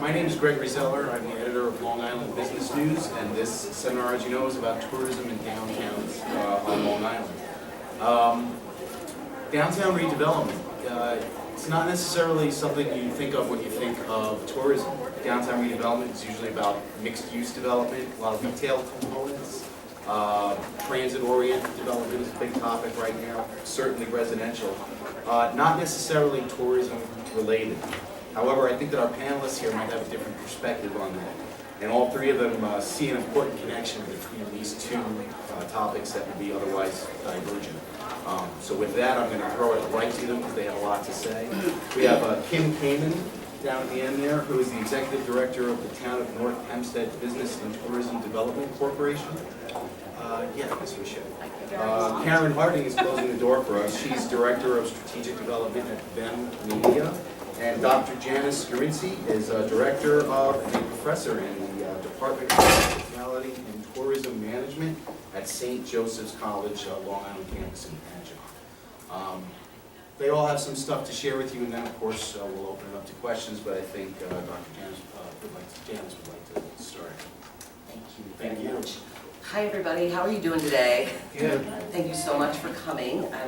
My name is Gregory Zeller. I'm the editor of Long Island Business News, and this seminar, as you know, is about tourism in downtowns on Long Island. Downtown redevelopment. It's not necessarily something you think of when you think of tourism. Downtown redevelopment is usually about mixed-use development, a lot of retail components. Transit-oriented development is a big topic right now, certainly residential. Not necessarily tourism-related. However, I think that our panelists here might have a different perspective on that. And all three of them see an important connection between these two topics that would be otherwise divergent. So with that, I'm going to throw it right to them because they have a lot to say. We have Kim Kamen down at the end there, who is the Executive Director of the Town of North Hempstead Business and Tourism Development Corporation. Yeah, I guess we should. Karen Harding is closing the door for us. She's Director of Strategic Development at BEM Media. And Dr. Janice Garinci is Director of and a Professor in the Department of Hospitality and Tourism Management at St. Joseph's College, Long Island campus in Agawam. They all have some stuff to share with you, and then, of course, we'll open it up to questions, but I think Dr. Janice would like to start. Thank you very much. Hi, everybody. How are you doing today? Good. Thank you so much for coming. I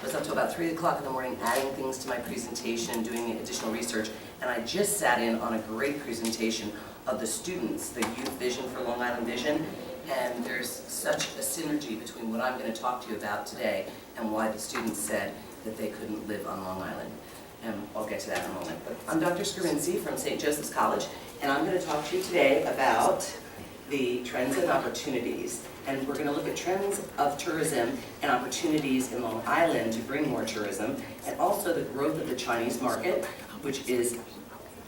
was up till about 3 o'clock in the morning adding things to my presentation, doing additional research, and I just sat in on a great presentation of the students, the Youth Vision for Long Island Vision, and there's such a synergy between what I'm going to talk to you about today and why the students said that they couldn't live on Long Island. And I'll get to that in a moment. But I'm Dr. Skarinci from St. Joseph's College, and I'm going to talk to you today about the trends and opportunities. And we're going to look at trends of tourism and opportunities in Long Island to bring more tourism, and also the growth of the Chinese market, which is,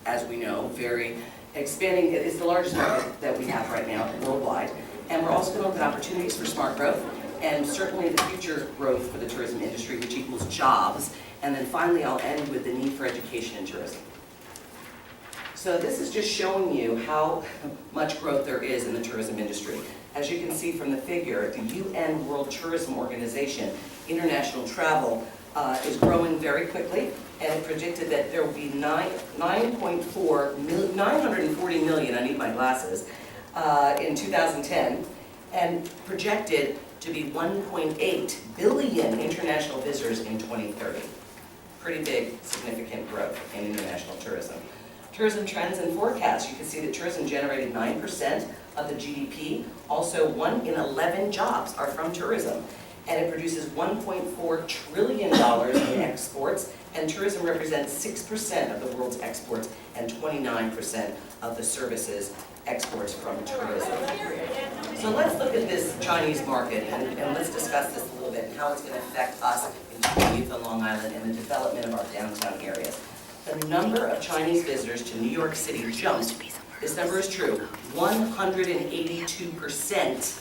as we know, very expanding. It's the largest market that we have right now worldwide. And we're also going to look at opportunities for smart growth, and certainly the future growth for the tourism industry, which equals jobs. And then finally, I'll end with the need for education in tourism. So this is just showing you how much growth there is in the tourism industry. As you can see from the figure, the UN World Tourism Organization, international travel is growing very quickly, and it predicted that there will be 940 million, I need my glasses, in 2010, and projected to be 1.8 billion international visitors in 2030. Pretty big, significant growth in international tourism. Tourism trends and forecasts. You can see that tourism generated 9% of the GDP. Also, 1 in 11 jobs are from tourism. And it produces $1.4 trillion in exports. And tourism represents 6% of the world's exports and 29% of the services exports from tourism. So let's look at this Chinese market and let's discuss this a little bit and how it's going to affect us in youth on Long Island and the development of our downtown areas. The number of Chinese visitors to New York City jumped, this number is true, 182%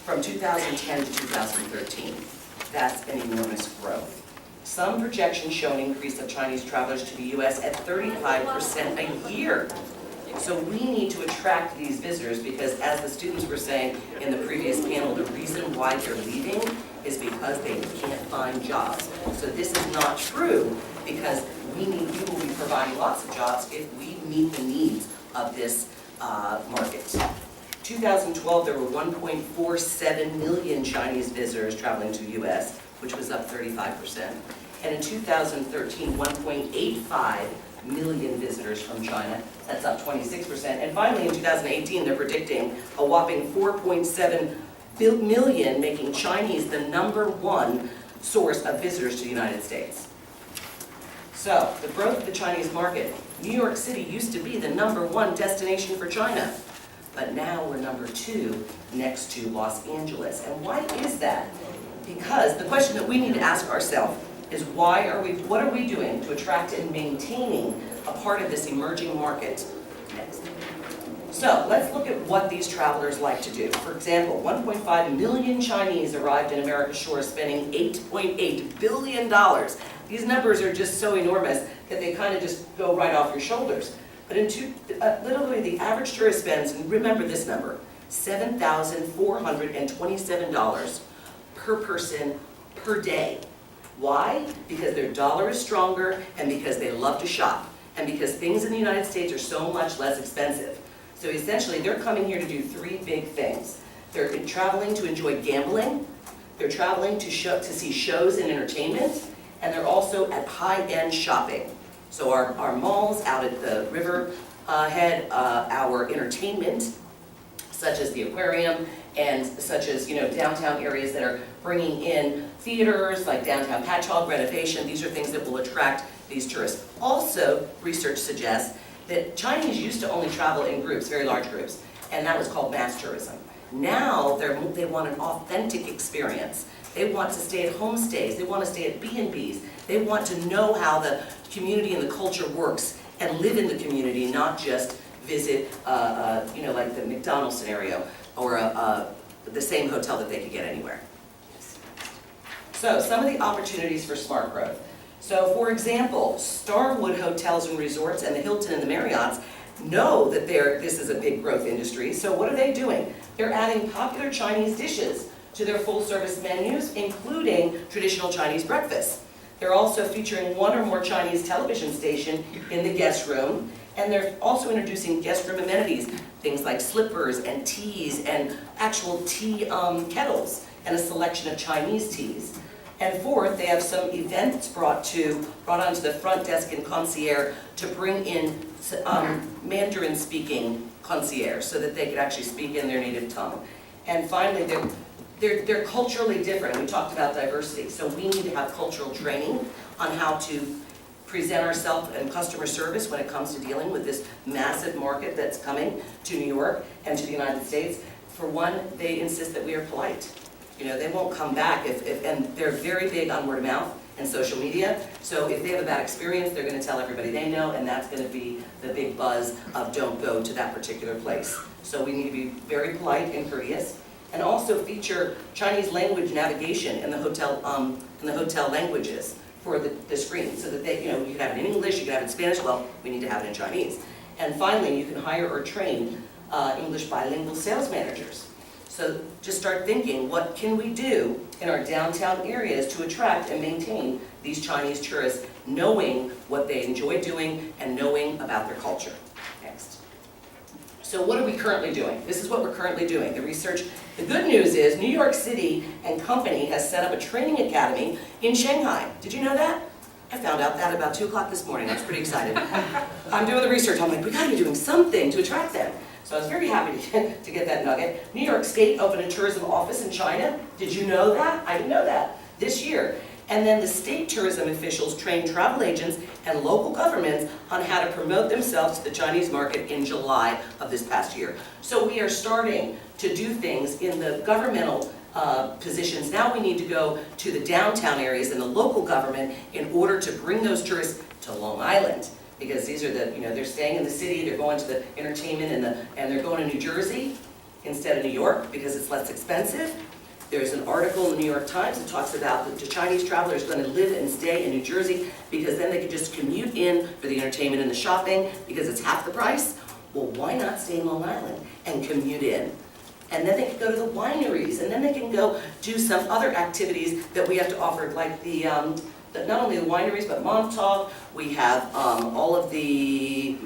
from 2010 to 2013. That's an enormous growth. Some projections show an increase of Chinese travelers to the U.S. at 35% a year. So we need to attract these visitors because, as the students were saying in the previous panel, the reason why they're leaving is because they can't find jobs. So this is not true because we will be providing lots of jobs if we meet the needs of this market. 2012, there were 1.47 million Chinese visitors traveling to the U.S., which was up 35%. And in 2013, 1.85 million visitors from China, that's up 26%. And finally, in 2018, they're predicting a whopping 4.7 million, making Chinese the #1 source of visitors to the United States. So, the growth of the Chinese market. New York City used to be the #1 destination for China, but now we're #2 next to Los Angeles. And why is that? Because the question that we need to ask ourselves is what are we doing to attract and maintaining a part of this emerging market? Next. So let's look at what these travelers like to do. For example, 1.5 million Chinese arrived in America's shores spending $8.8 billion. These numbers are just so enormous that they kind of just go right off your shoulders. But literally the average tourist spends, and remember this number, $7,427 per person per day. Why? Because their dollar is stronger and because they love to shop. and because things in the United States are so much less expensive. So essentially, they're coming here to do three big things. They're traveling to enjoy gambling, they're traveling to see shows and entertainment, and they're also at high-end shopping. So our malls out at the river head, our entertainment, such as the aquarium, and such as downtown areas that are bringing in theaters, like downtown Patchogue renovation. These are things that will attract these tourists. Also, research suggests that Chinese used to only travel in groups, very large groups, and that was called mass tourism. Now they want an authentic experience. They want to stay at homestays, they want to stay at B&Bs, they want to know how the community and the culture works and live in the community, not just visit, like the McDonald's scenario or the same hotel that they could get anywhere. So some of the opportunities for smart growth. So for example, Starwood Hotels and Resorts and the Hilton and the Marriott's know that this is a big growth industry. So what are they doing? They're adding popular Chinese dishes to their full service menus, including traditional Chinese breakfast. They're also featuring one or more Chinese television station in the guest room, and they're also introducing guest room amenities, things like slippers and teas and actual tea kettles and a selection of Chinese teas. And fourth, they have some events brought onto the front desk and concierge to bring in Mandarin speaking concierge so that they could actually speak in their native tongue. And finally, they're culturally different. We talked about diversity, so we need to have cultural training on how to present ourselves and customer service when it comes to dealing with this massive market that's coming to New York and to the United States. For one, they insist that we are polite. They won't come back and they're very big on word of mouth and social media. So if they have a bad experience, they're going to tell everybody they know, and that's going to be the big buzz of don't go to that particular place. So we need to be very polite and courteous, and also feature Chinese language navigation in the hotel languages for the screen, so that you can have it in English, you can have it in Spanish. Well, we need to have it in Chinese. And finally, you can hire or train English bilingual sales managers. So just start thinking, what can we do in our downtown areas to attract and maintain these Chinese tourists, knowing what they enjoy doing and knowing about their culture. Next. So what are we currently doing? This is what we're currently doing, the research. The good news is New York City and company has set up a training academy in Shanghai. Did you know that? I found out that about 2 o'clock this morning. I was pretty excited. I'm doing the research. I'm like, we gotta be doing something to attract them. So I was very happy to get that nugget. New York State opened a tourism office in China. Did you know that? I didn't know that. This year. And then the state tourism officials trained travel agents and local governments on how to promote themselves to the Chinese market in July of this past year. So we are starting to do things in the governmental positions. Now we need to go to the downtown areas and the local government in order to bring those tourists to Long Island. Because these are they're staying in the city, they're going to the entertainment and they're going to New Jersey instead of New York because it's less expensive. There's an article in the New York Times that talks about the Chinese travelers going to live and stay in New Jersey because then they can just commute in for the entertainment and the shopping because it's half the price. Well, why not stay in Long Island and commute in? And then they can go to the wineries, and then they can go do some other activities that we have to offer, like not only the wineries, but Montauk. We have all of the,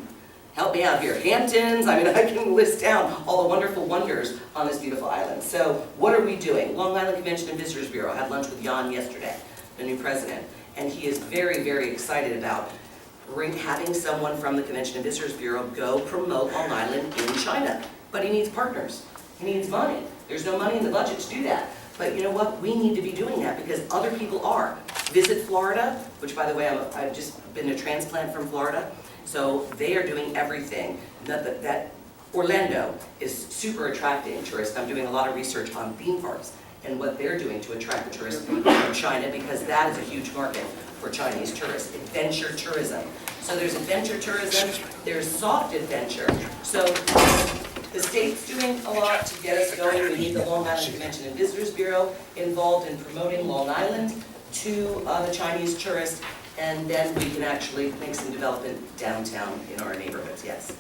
help me out here, Hamptons. I mean, I can list down all the wonderful wonders on this beautiful island. So what are we doing? Long Island Convention and Visitors Bureau. I had lunch with Jan yesterday, the new president, and he is very, very excited about having someone from the Convention and Visitors Bureau go promote Long Island in China. But he needs partners. He needs money. There's no money in the budget to do that. But you know what? We need to be doing that because other people are. Visit Florida, which by the way, I've just been a transplant from Florida. So they are doing everything. That Orlando is super attracting tourists. I'm doing a lot of research on theme parks and what they're doing to attract the tourists from China because that is a huge market for Chinese tourists. Adventure tourism. So there's adventure tourism, there's soft adventure. So the state's doing a lot to get us going. We need the Long Island Convention and Visitors Bureau involved in promoting Long Island to the Chinese tourists, and then we can actually make some development downtown in our neighborhoods, yes.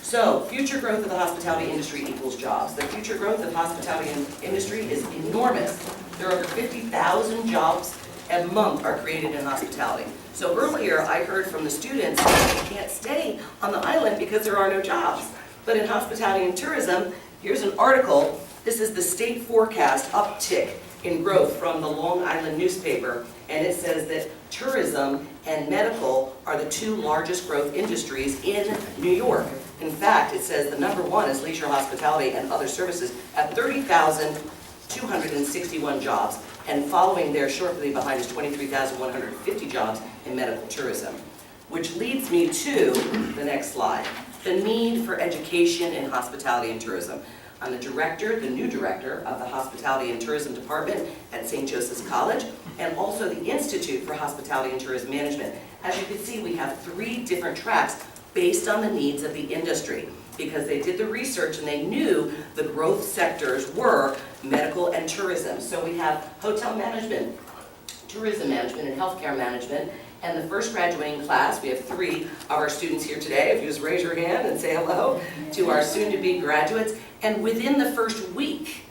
So, future growth of the hospitality industry equals jobs. The future growth of the hospitality industry is enormous. There are over 50,000 jobs a month are created in hospitality. So earlier, I heard from the students that they can't stay on the island because there are no jobs. But in hospitality and tourism, here's an article. This is the state forecast uptick in growth from the Long Island newspaper, and it says that tourism and medical are the two largest growth industries in New York. In fact, it says the number one is leisure hospitality and other services at 30,261 jobs, and following there shortly behind is 23,150 jobs in medical tourism. Which leads me to the next slide, the need for education in hospitality and tourism. I'm the director, the new director of the Hospitality and Tourism Department at St. Joseph's College, and also the Institute for Hospitality and Tourism Management. As you can see, we have 3 different tracks based on the needs of the industry, because they did the research and they knew the growth sectors were medical and tourism. So we have hotel management, tourism management, and healthcare management. And the first graduating class, we have 3 of our students here today. If you just raise your hand and say hello to our soon-to-be graduates. And within the first week,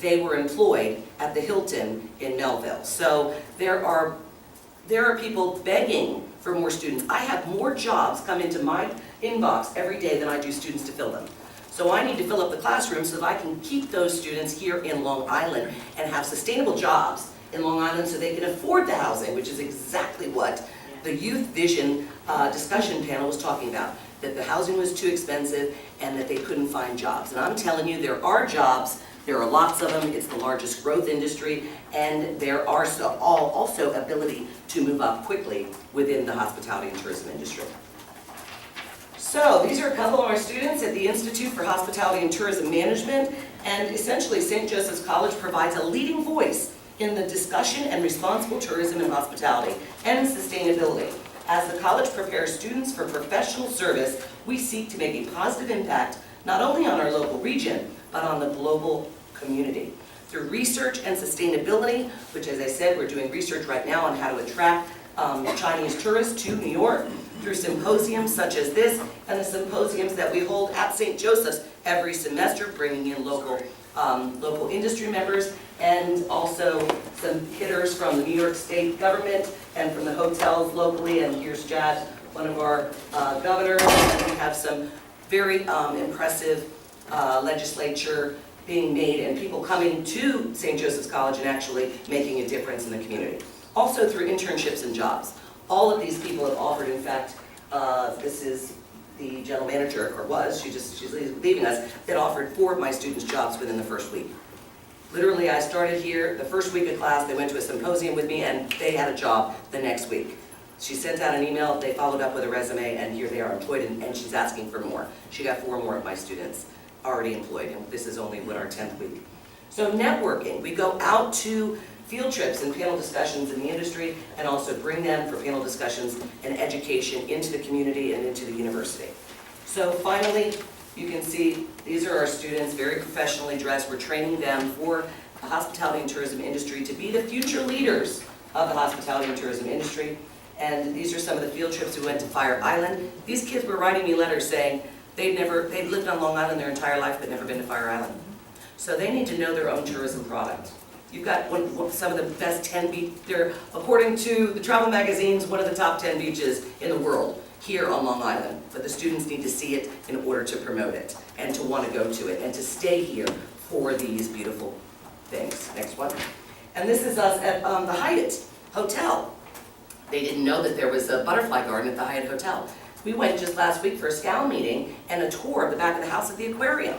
they were employed at the Hilton in Melville. So there are people begging for more students. I have more jobs come into my inbox every day than I do students to fill them. So I need to fill up the classroom so that I can keep those students here in Long Island and have sustainable jobs in Long Island so they can afford the housing, which is exactly what the Youth Vision discussion panel was talking about, that the housing was too expensive and that they couldn't find jobs. And I'm telling you, there are jobs, there are lots of them, it's the largest growth industry, and there are also ability to move up quickly within the hospitality and tourism industry. So these are a couple of our students at the Institute for Hospitality and Tourism Management, and essentially St. Joseph's College provides a leading voice in the discussion and responsible tourism and hospitality and sustainability. As the college prepares students for professional service, we seek to make a positive impact not only on our local region, but on the global community. Through research and sustainability, which as I said, we're doing research right now on how to attract Chinese tourists to New York, through symposiums such as this, and the symposiums that we hold at St. Joseph's every semester, bringing in local industry members, and also some hitters from the New York State government and from the hotels locally. And here's Jad, one of our governors, and we have some very impressive legislature being made and people coming to St. Joseph's College and actually making a difference in the community. Also through internships and jobs. All of these people have offered, in fact, this is the general manager, or was, she's leaving us, that offered 4 of my students jobs within the first week. Literally, I started here, the first week of class, they went to a symposium with me and they had a job the next week. She sent out an email, they followed up with a resume, and here they are employed, and she's asking for more. She got 4 more of my students already employed, and this is only our 10th week. So networking, we go out to field trips and panel discussions in the industry, and also bring them for panel discussions and education into the community and into the university. So finally, you can see these are our students, very professionally dressed. We're training them for the hospitality and tourism industry to be the future leaders of the hospitality and tourism industry. And these are some of the field trips we went to Fire Island. These kids were writing me letters saying they'd lived on Long Island their entire life but never been to Fire Island. So they need to know their own tourism product. You've got some of the best 10 beaches. They're, according to the travel magazines, one of the top 10 beaches in the world here on Long Island. But the students need to see it in order to promote it and to want to go to it and to stay here for these beautiful things. Next one. And this is us at the Hyatt Hotel. They didn't know that there was a butterfly garden at the Hyatt Hotel. We went just last week for a SCAL meeting and a tour of the back of the house at the aquarium.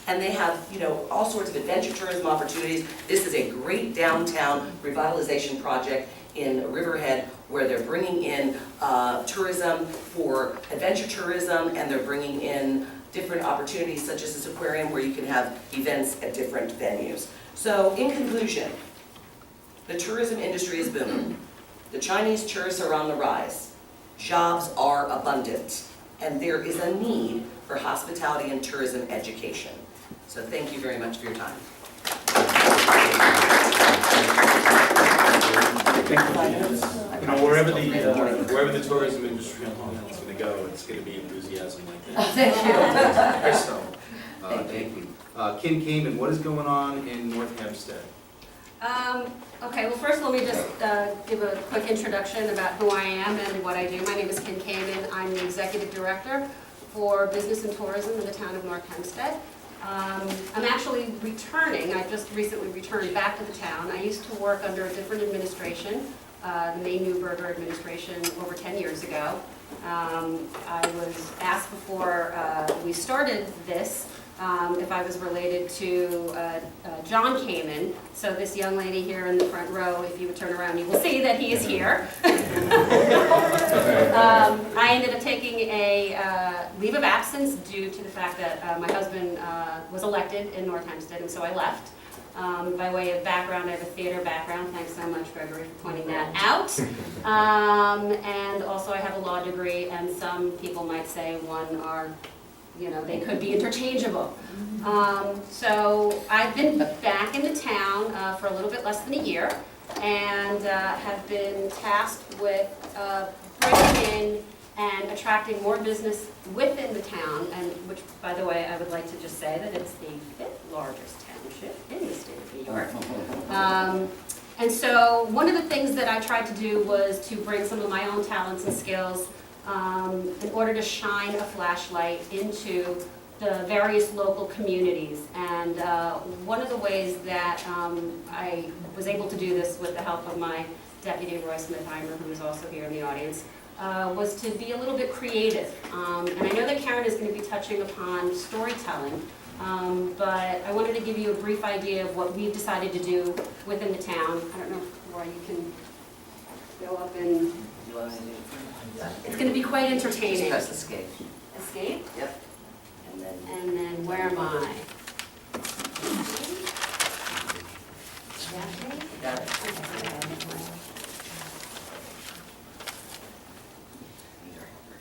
And they have, all sorts of adventure tourism opportunities. This is a great downtown revitalization project in Riverhead where they're bringing in tourism for adventure tourism, and they're bringing in different opportunities such as this aquarium where you can have events at different venues. So in conclusion, the tourism industry is booming. The Chinese tourists are on the rise. Jobs are abundant. And there is a need for hospitality and tourism education. So thank you very much for your time. Wherever the tourism industry on Long Island is going to go, it's going to be enthusiasm like that. Thank you. So, thank you. Kim Kamen, what is going on in North Hempstead? Okay, well first let me just give a quick introduction about who I am and what I do. My name is Kim Kamen. I'm the Executive Director for Business and Tourism in the town of North Hempstead. I'm actually returning, I just recently returned back to the town. I used to work under a different administration, the May Newberger administration, over 10 years ago. I was asked before we started this if I was related to John Kamen. So this young lady here in the front row, if you would turn around, you will see that he is here. I ended up taking a leave of absence due to the fact that my husband was elected in North Hempstead, and so I left. By way of background, I have a theater background. Thanks so much, Gregory, for pointing that out. And also I have a law degree, and some people might say one are, you know, they could be interchangeable. So I've been back in the town for a little bit less than a year, and have been tasked with bringing in and attracting more business within the town, and which, by the way, I would like to just say that it's the 5th largest township in the state of New York. And so one of the things that I tried to do was to bring some of my own talents and skills in order to shine a flashlight into the various local communities. And one of the ways that I was able to do this with the help of my deputy, Roy Smithheimer, who is also here in the audience, was to be a little bit creative. And I know that Karen is going to be touching upon storytelling, but I wanted to give you a brief idea of what we've decided to do within the town. I don't know, Roy, you can go up and... It's going to be quite entertaining. Just press escape. Escape? Yep. And then where am I? Got it.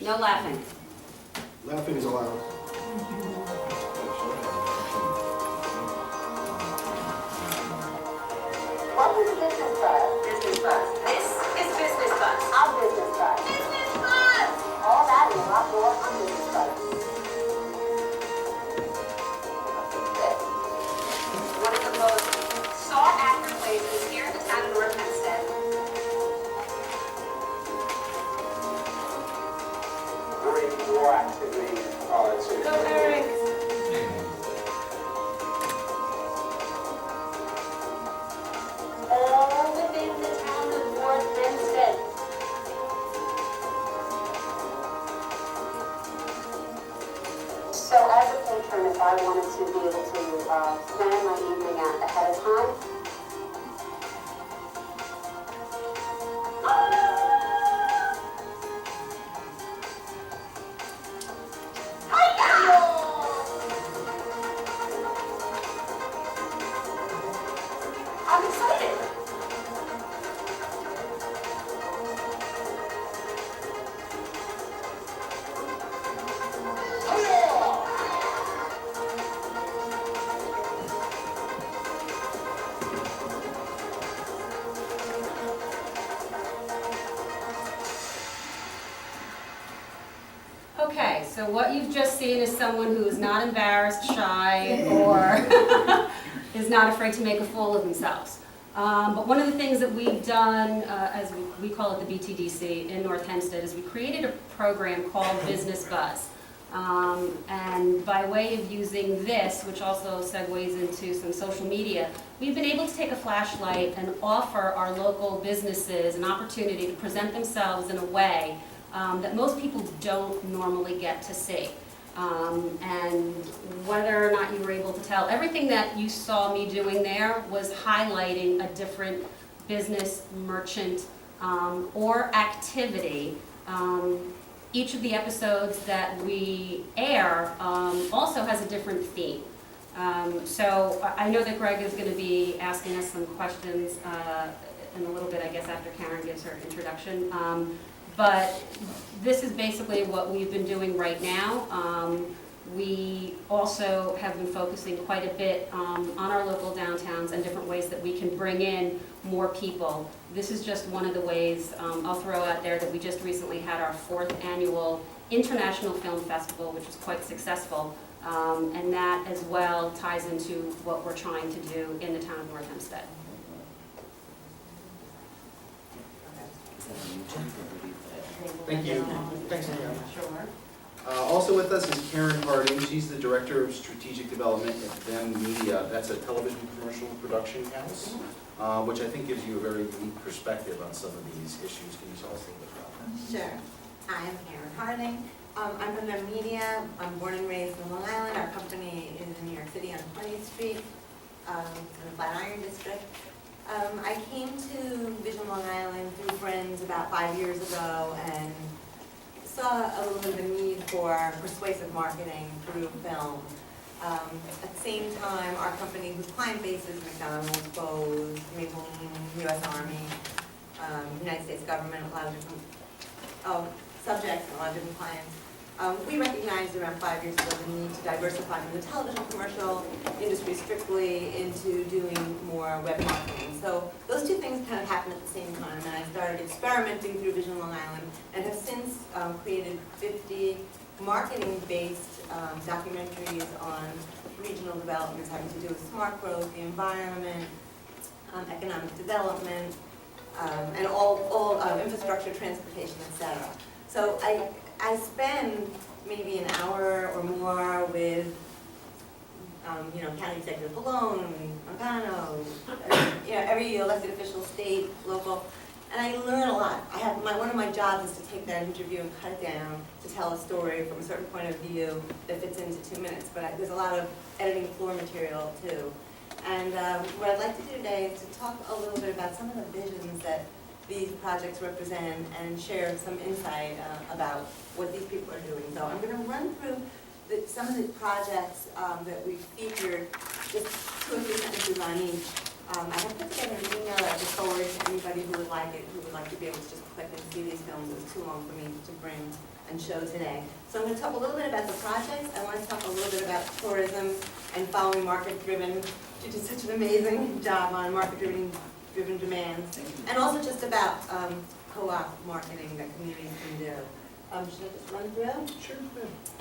No laughing. Laughing is allowed. What was business buzz? Business buzz. This is business buzz. Our business buzz. Business buzz! All that and a lot more on business buzz. One of the most sought-after places here in the town of North Hempstead. Bring more activity to Go, Eric. All within the town of North Hempstead. So as a patron, if I wanted to be able to plan my evening out ahead of time, I'm excited. Okay, so what you've just seen is someone who is not embarrassed, shy, or is not afraid to make a fool of themselves. But one of the things that we've done, as we call it the BTDC in North Hempstead, is we created a program called Business Buzz. And by way of using this, which also segues into some social media, we've been able to take a flashlight and offer our local businesses an opportunity to present themselves in a way that most people don't normally get to see. And whether or not you were able to tell, everything that you saw me doing there was highlighting a different business, merchant, or activity. Each of the episodes that we air also has a different theme. So I know that Greg is going to be asking us some questions in a little bit, I guess, after Karen gives her introduction. But this is basically what we've been doing right now. We also have been focusing quite a bit on our local downtowns and different ways that we can bring in more people. This is just one of the ways I'll throw out there that we just recently had our 4th annual International Film Festival, which was quite successful. And that as well ties into what we're trying to do in the town of North Hempstead. Thank you. Thanks, Leon. Sure. Also with us is Karen Harding. She's the Director of Strategic Development at Them Media. That's a television commercial production house, which I think gives you a very unique perspective on some of these issues. Can you tell us a little bit about that? Sure. Hi, I'm Karen Harding. I'm from Them Media. I'm born and raised in Long Island. Our company is in New York City on 20th Street, in the Flatiron District. I came to Vision Long Island through friends about 5 years ago and saw a little bit of a need for persuasive marketing through film. At the same time, our company, whose client base is McDonald's, Bose, Maybelline, U.S. Army, United States government, a lot of different subjects and a lot of different clients. We recognized around 5 years ago the need to diversify from the television commercial industry strictly into doing more web marketing. So those two things kind of happened at the same time, and I started experimenting through Vision Long Island and have since created 50 marketing-based documentaries on regional developments having to do with smart growth, the environment, economic development, and all infrastructure, transportation, etc. So I spend maybe an hour or more with, County Executive Malone, Montano, every elected official, state, local, and I learn a lot. One of my jobs is to take that interview and cut it down to tell a story from a certain point of view that fits into 2 minutes. But there's a lot of editing floor material too. And what I'd like to do today is to talk a little bit about some of the visions that these projects represent and share some insight about what these people are doing. So I'm going to run through some of the projects that we've featured, just 2 or 3 sentences on each. I have put together an email that I could forward to anybody who would like it, who would like to be able to just click and see these films. It was too long for me to bring and show today. So I'm going to talk a little bit about the projects. I want to talk a little bit about tourism and following market-driven. She did such an amazing job on market-driven demands, and also just about co-op marketing that communities can do. Should I just run through? Sure.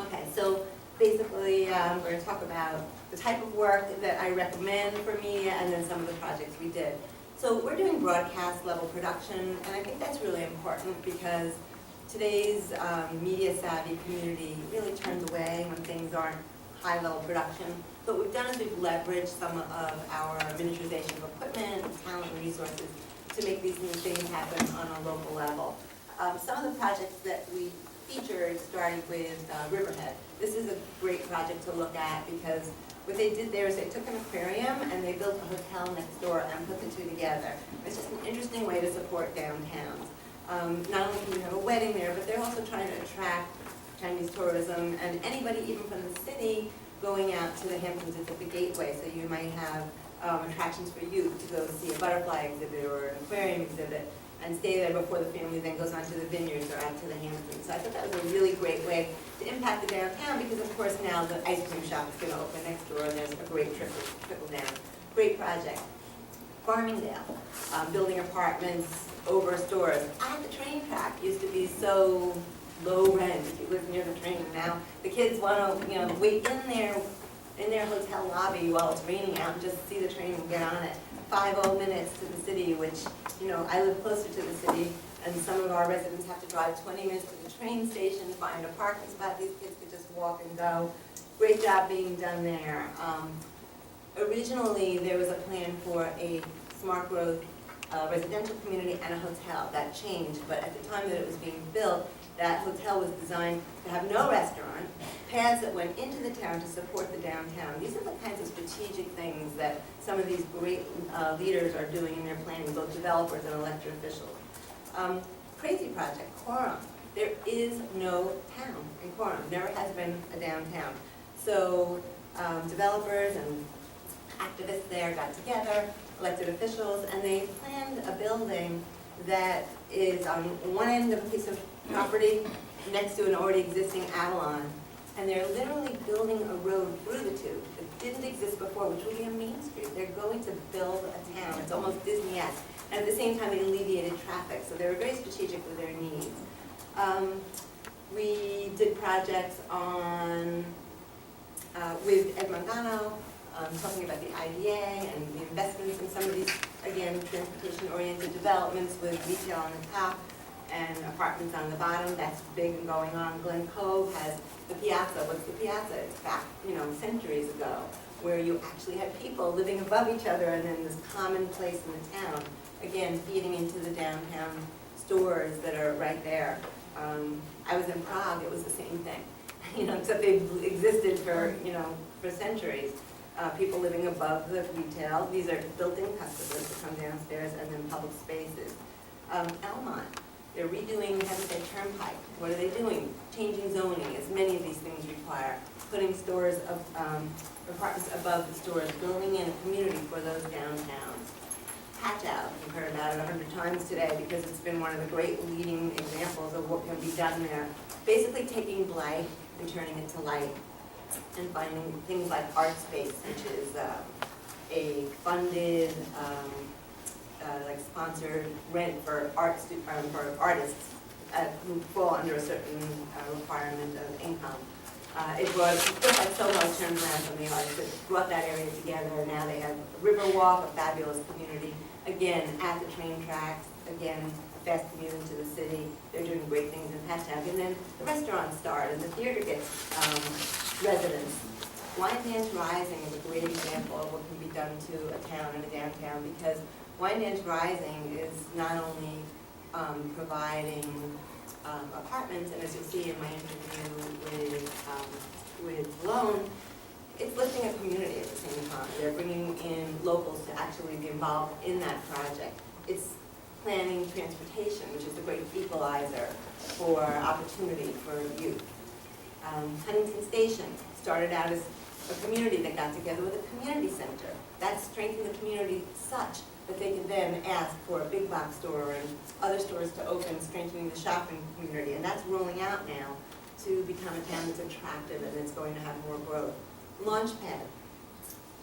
Okay, so basically we're going to talk about the type of work that I recommend for media and then some of the projects we did. So we're doing broadcast level production, and I think that's really important because today's media savvy community really turns away when things aren't high level production. But what we've done is we've leveraged some of our miniaturization of equipment, talent, and resources to make these new things happen on a local level. Some of the projects that we featured started with Riverhead. This is a great project to look at because what they did there is they took an aquarium and they built a hotel next door and put the two together. It's just an interesting way to support downtowns. Not only can you have a wedding there, but they're also trying to attract Chinese tourism and anybody even from the city going out to the Hamptons. It's at the gateway, so you might have attractions for youth to go see a butterfly exhibit or an aquarium exhibit and stay there before the family then goes on to the vineyards or out to the Hamptons. So I thought that was a really great way to impact the downtown because of course now the ice cream shop is going to open next door and there's a great trickle down. Great project. Farmingdale, building apartments over stores. At the train track used to be so low rent if you live near the train. Now the kids want to wait in their hotel lobby while it's raining out and just see the train and get on it. 5 minutes to the city, which, I live closer to the city, and some of our residents have to drive 20 minutes to the train station to find a parking spot. These kids could just walk and go. Great job being done there. Originally, there was a plan for a smart growth residential community and a hotel. That changed, but at the time that it was being built, that hotel was designed to have no restaurant, paths that went into the town to support the downtown. These are the kinds of strategic things that some of these great leaders are doing in their planning, both developers and elected officials. Crazy project, Quorum. There is no town in Quorum. Never has been a downtown. So developers and activists there got together, elected officials, and they planned a building that is on one end of a piece of property next to an already existing Avalon. And they're literally building a road through the two that didn't exist before, which will be a main street. They're going to build a town. It's almost Disney-esque. And at the same time, they alleviated traffic. So they were very strategic with their needs. We did projects on with Ed Mangano, talking about the IDA and the investments in some of these, again, transportation-oriented developments with retail on the top. and apartments on the bottom. That's big and going on. Glen Cove has the piazza. What's the piazza? It's back, centuries ago, where you actually had people living above each other and then this common place in the town, again, feeding into the downtown stores that are right there. I was in Prague, it was the same thing, except they existed for centuries. People living above the retail, these are built-in customers that come downstairs, and then public spaces. Elmont, they're redoing Hempstead Turnpike. What are they doing? Changing zoning, as many of these things require. Putting stores of, apartments above the stores, building in a community for those downtowns. Patch Out, you've heard about it 100 times today because it's been one of the great leading examples of what can be done there. Basically taking blight and turning it to light and finding things like Art Space, which is a funded, sponsored rent for for artists who fall under a certain requirement of income. It was just like so well turned around from the artists. It brought that area together. Now they have a river walk, a fabulous community. Again, at the train tracks, again, fast commute into the city. They're doing great things in Patchogue. And then the restaurants start and the theater gets residents. Wine Dance Rising is a great example of what can be done to a town and a downtown, because Wine Dance Rising is not only providing apartments, and as you'll see in my interview with Sloan, it's lifting a community at the same time. They're bringing in locals to actually be involved in that project. It's planning transportation, which is a great equalizer for opportunity for youth. Huntington Station started out as a community that got together with a community center. That strengthened the community such that they could then ask for a big box store and other stores to open, strengthening the shopping community. And that's rolling out now to become a town that's attractive and that's going to have more growth. Launchpad,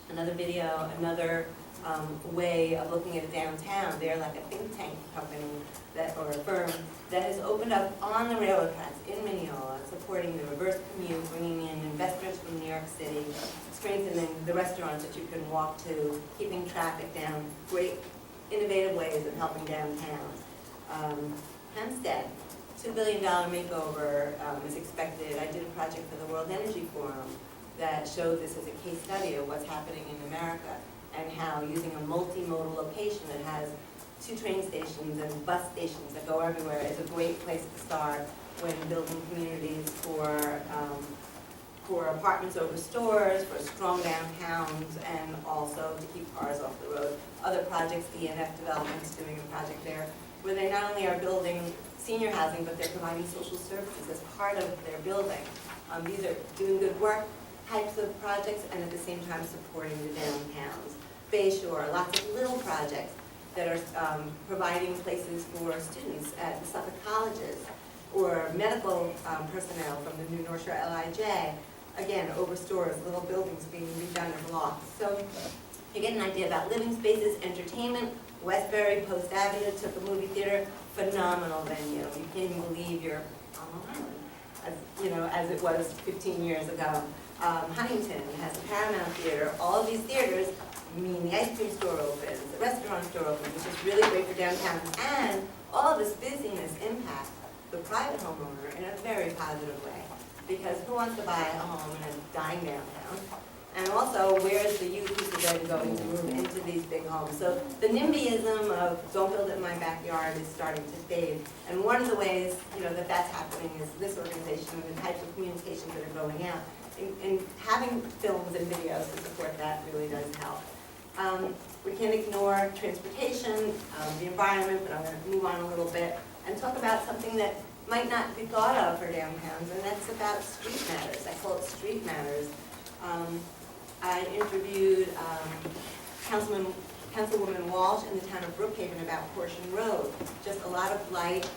another video, another way of looking at a downtown. They're like a think tank company or a firm that has opened up on the railroad tracks in Mineola, supporting the reverse commute, bringing in investors from New York City, strengthening the restaurants that you can walk to, keeping traffic down, great innovative ways of helping downtowns. Hempstead, $2 billion makeover is expected. I did a project for the World Energy Forum that showed this as a case study of what's happening in America and how using a multimodal location that has 2 train stations and bus stations that go everywhere is a great place to start when building communities for apartments over stores, for strong downtowns, and also to keep cars off the road. Other projects, ENF Development's doing a project there where they not only are building senior housing, but they're providing social services as part of their building. These are doing good work types of projects and at the same time supporting the downtowns. Bayshore, lots of little projects that are providing places for students at the Suffolk colleges or medical personnel from the New North Shore LIJ. Again, over stores, little buildings being redone or blocked. So you get an idea about living spaces, entertainment. Westbury, Post Avenue took a movie theater, phenomenal venue. You can't even believe you're on Long Island, as it was 15 years ago. Huntington has a Paramount Theater. All of these theaters mean the ice cream store opens, the restaurant store opens, which is really great for downtown. And all of this busyness impacts the private homeowner in a very positive way. Because who wants to buy a home in a dying downtown? And also, where is the youth who's then going to move into these big homes? So the NIMBYism of don't build it in my backyard is starting to fade. And one of the ways that that's happening is this organization and the types of communications that are going out. And having films and videos to support that really does help. We can't ignore transportation, the environment, but I'm going to move on a little bit and talk about something that might not be thought of for downtowns, and that's about street matters. I call it street matters. I interviewed Councilwoman Walsh in the town of Brookhaven about Portion Road. Just a lot of light,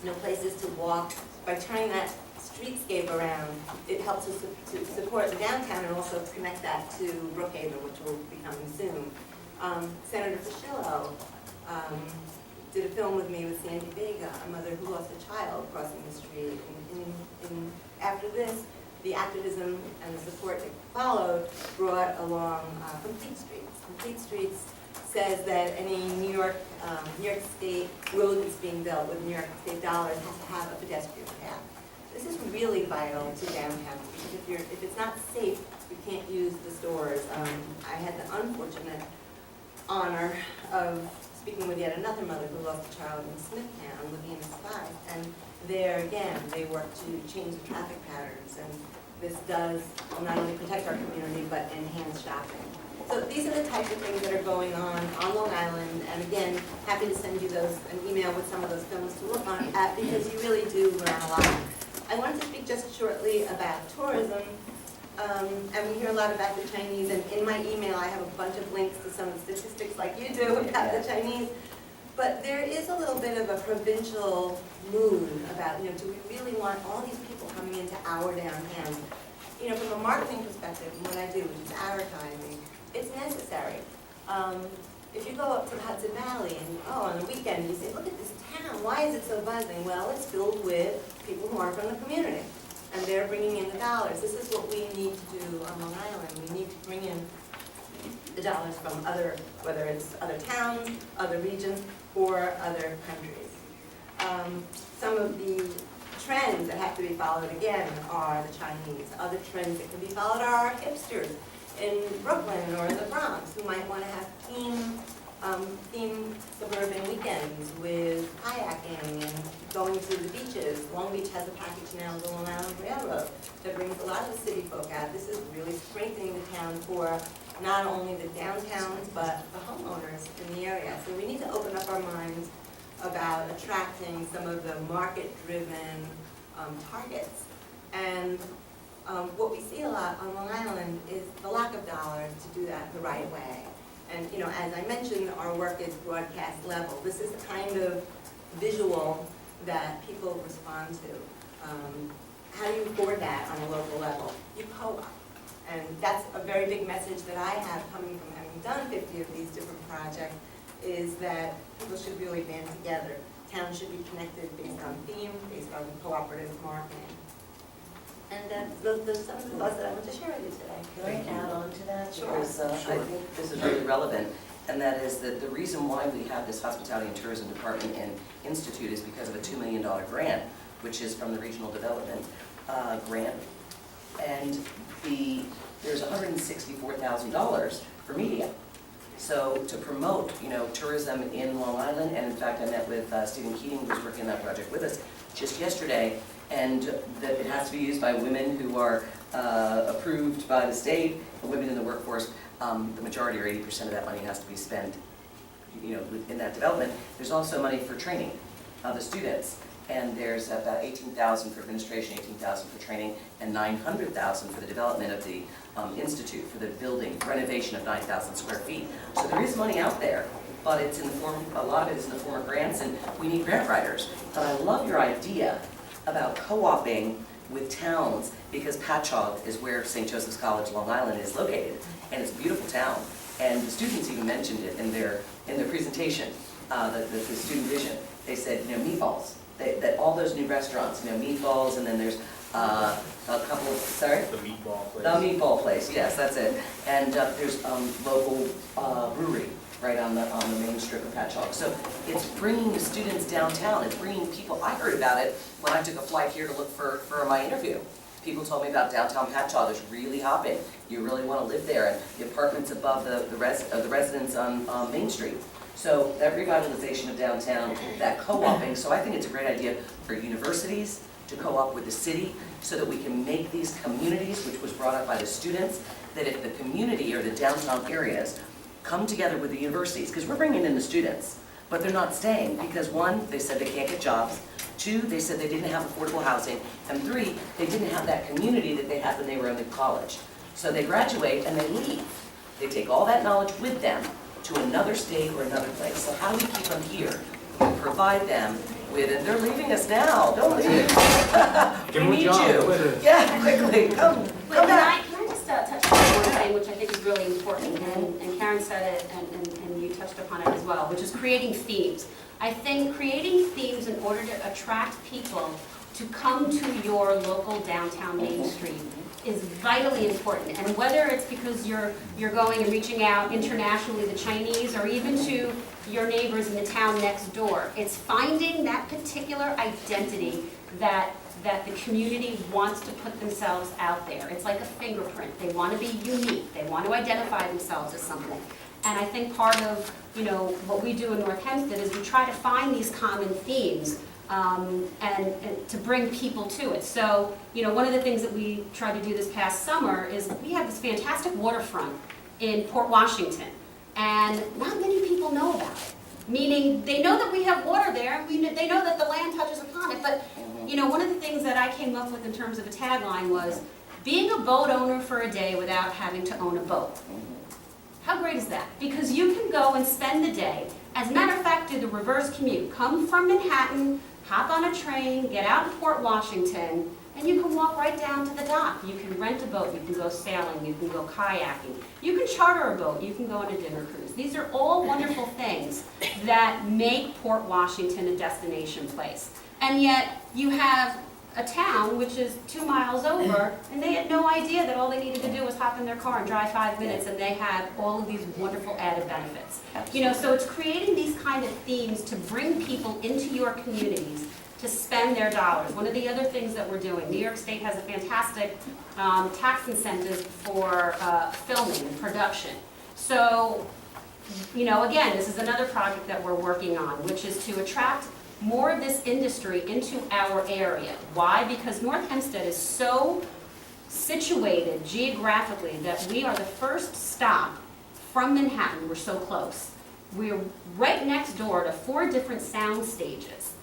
no places to walk. By turning that streetscape around, it helps us to support the downtown and also connect that to Brookhaven, which will be coming soon. Senator Fischillo did a film with me with Sandy Vega, a mother who lost a child crossing the street. And after this, the activism and the support that followed brought along Complete Streets. Complete Streets says that any New York State road that's being built with New York State dollars has to have a pedestrian path. This is really vital to downtown, because if it's not safe, you can't use the stores. I had the unfortunate honor of speaking with yet another mother who lost a child in Smithtown with the sky, and there again, they work to change the traffic patterns, and this does not only protect our community, but enhance shopping. So these are the types of things that are going on Long Island, and again, happy to send you an email with some of those films to look at, because you really do learn a lot. I wanted to speak just shortly about tourism, and we hear a lot about the Chinese, and in my email I have a bunch of links to some statistics like you do about the Chinese, but there is a little bit of a provincial mood about, do we really want all these people coming into our downtown? From a marketing perspective, and what I do, which is advertising, it's necessary. If you go up to the Hudson Valley and, on the weekend, you say, look at this town, why is it so buzzing? Well, it's filled with people who are from the community, and they're bringing in the dollars. This is what we need to do on Long Island. We need to bring in the dollars from whether it's other towns, other regions, or other countries. Some of the trends that have to be followed again are the Chinese. Other trends that can be followed are hipsters in Brooklyn or in the Bronx who might want to have themed suburban weekends with kayaking and going to the beaches. Long Beach has a package now, the Long Island Railroad, that brings a lot of the city folk out. This is really strengthening the town for not only the downtowns, but the homeowners in the area. So we need to open up our minds about attracting some of the market-driven targets. And what we see a lot on Long Island is the lack of dollars to do that the right way. And as I mentioned, our work is broadcast level. This is the kind of visual that people respond to. How do you afford that on a local level? You co-op. And that's a very big message that I have coming from having done 50 of these different projects, is that people should really band together. Towns should be connected based on theme, based on cooperative marketing. And those are some of the thoughts that I want to share with you today. Can I add on to that? Sure. Because I think this is really relevant, and that is that the reason why we have this Hospitality and Tourism Department and Institute is because of a $2 million grant, which is from the Regional Development Grant. And there's $164,000 for media. So to promote, tourism in Long Island, and in fact I met with Stephen Keating, who was working on that project with us just yesterday, and that it has to be used by women who are approved by the state, women in the workforce. The majority or 80% of that money has to be spent, in that development. There's also money for training of the students, and there's about $18,000 for administration, $18,000 for training, and $900,000 for the development of the institute, for the building, renovation of 9,000 square feet. So there is money out there, but it's in the form, a lot of it is in the form of grants, and we need grant writers. But I love your idea about co-oping with towns, because Patchogue is where St. Joseph's College, Long Island is located, and it's a beautiful town. And the students even mentioned it in their presentation, the student vision. They said, meatballs. That all those new restaurants, meatballs, and then there's a couple of, sorry? The meatball place. The meatball place, yes, that's it. And there's local brewery right on the main strip of Patchogue. So it's bringing the students downtown. It's bringing people. I heard about it when I took a flight here to look for my interview. People told me about downtown Patchogue. There's really hopping. You really want to live there, and the apartments above the residents on Main Street. So that revitalization of downtown, that co-oping, so I think it's a great idea for universities to co-op with the city so that we can make these communities, which was brought up by the students, that if the community or the downtown areas come together with the universities, because we're bringing in the students, but they're not staying because one, they said they can't get jobs, two, they said they didn't have affordable housing, and three, they didn't have that community that they had when they were in the college. So they graduate and they leave. They take all that knowledge with them to another state or another place. So how do we keep them here? We provide them with, and they're leaving us now, don't leave. We need you. Yeah, quickly, come back. Can I just touch on one thing, which I think is really important, and Karen said it, and you touched upon it as well, which is creating themes. I think creating themes in order to attract people to come to your local downtown Main Street is vitally important. And whether it's because you're going and reaching out internationally to Chinese or even to your neighbors in the town next door, it's finding that particular identity that the community wants to put themselves out there. It's like a fingerprint. They want to be unique. They want to identify themselves as something. And I think part of, what we do in North Hempstead is we try to find these common themes and to bring people to it. So, one of the things that we tried to do this past summer is we have this fantastic waterfront in Port Washington, and not many people know about it. Meaning, they know that we have water there, and they know that the land touches upon it, but, one of the things that I came up with in terms of a tagline was, being a boat owner for a day without having to own a boat. How great is that? Because you can go and spend the day, as a matter of fact, do the reverse commute. Come from Manhattan, hop on a train, get out to Port Washington, and you can walk right down to the dock. You can rent a boat, you can go sailing, you can go kayaking, you can charter a boat, you can go on a dinner cruise. These are all wonderful things that make Port Washington a destination place. And yet, you have a town which is 2 miles over, and they had no idea that all they needed to do was hop in their car and drive 5 minutes, and they had all of these wonderful added benefits. So it's creating these kind of themes to bring people into your communities to spend their dollars. One of the other things that we're doing, New York State has a fantastic tax incentive for filming and production. So, again, this is another project that we're working on, which is to attract more of this industry into our area. Why? Because North Hempstead is so situated geographically that we are the first stop from Manhattan. We're so close. We're right next door to 4 different sound stages.